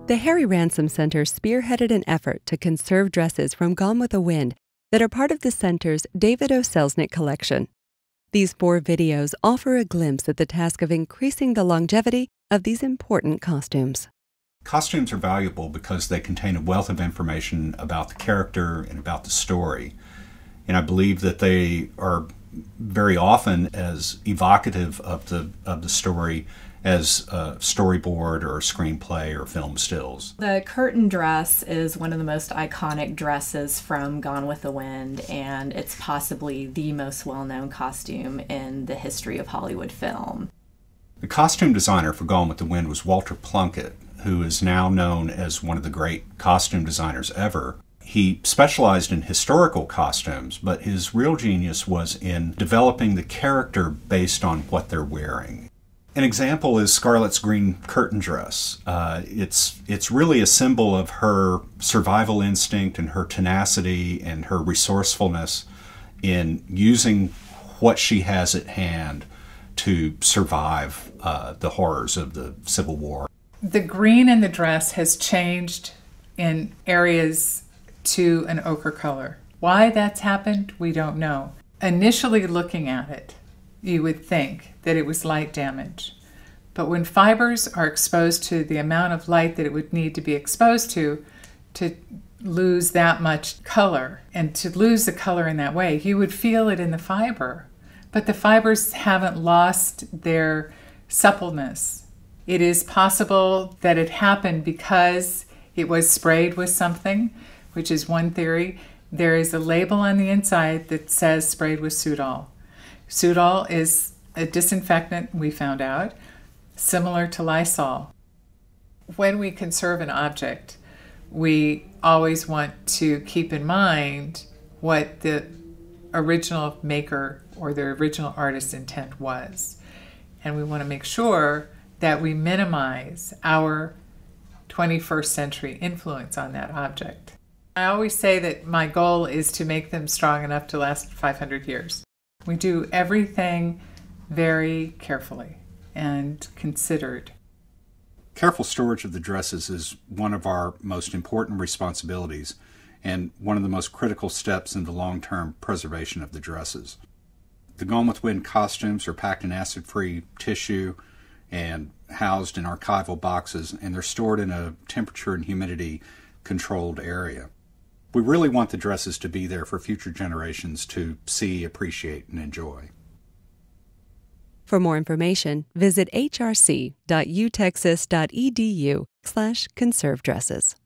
The Harry Ransom Center spearheaded an effort to conserve dresses from Gone with the Wind that are part of the center's David O. Selznick collection. These 4 videos offer a glimpse at the task of increasing the longevity of these important costumes. Costumes are valuable because they contain a wealth of information about the character and about the story. And I believe that they are very often as evocative of the story as a storyboard or a screenplay or film stills. The curtain dress is one of the most iconic dresses from Gone with the Wind, and it's possibly the most well-known costume in the history of Hollywood film. The costume designer for Gone with the Wind was Walter Plunkett, who is now known as one of the great costume designers ever. He specialized in historical costumes, but his real genius was in developing the character based on what they're wearing. An example is Scarlett's green curtain dress. It's really a symbol of her survival instinct and her tenacity and her resourcefulness in using what she has at hand to survive the horrors of the Civil War. The green in the dress has changed in areas to an ochre color. Why that's happened, we don't know. Initially looking at it, you would think that it was light damage. But when fibers are exposed to the amount of light that it would need to be exposed to lose that much color, and to lose the color in that way, you would feel it in the fiber. But the fibers haven't lost their suppleness. It is possible that it happened because it was sprayed with something, which is one theory. There is a label on the inside that says sprayed with Soudal. Soudal is a disinfectant, we found out, similar to Lysol. When we conserve an object, we always want to keep in mind what the original maker or the original artist's intent was. And we want to make sure that we minimize our 21st century influence on that object. I always say that my goal is to make them strong enough to last 500 years. We do everything very carefully and considered. Careful storage of the dresses is one of our most important responsibilities and one of the most critical steps in the long-term preservation of the dresses. The Gone with the Wind costumes are packed in acid-free tissue and housed in archival boxes, and they're stored in a temperature and humidity controlled area. We really want the dresses to be there for future generations to see, appreciate, and enjoy. For more information, visit hrc.utexas.edu/conservedresses.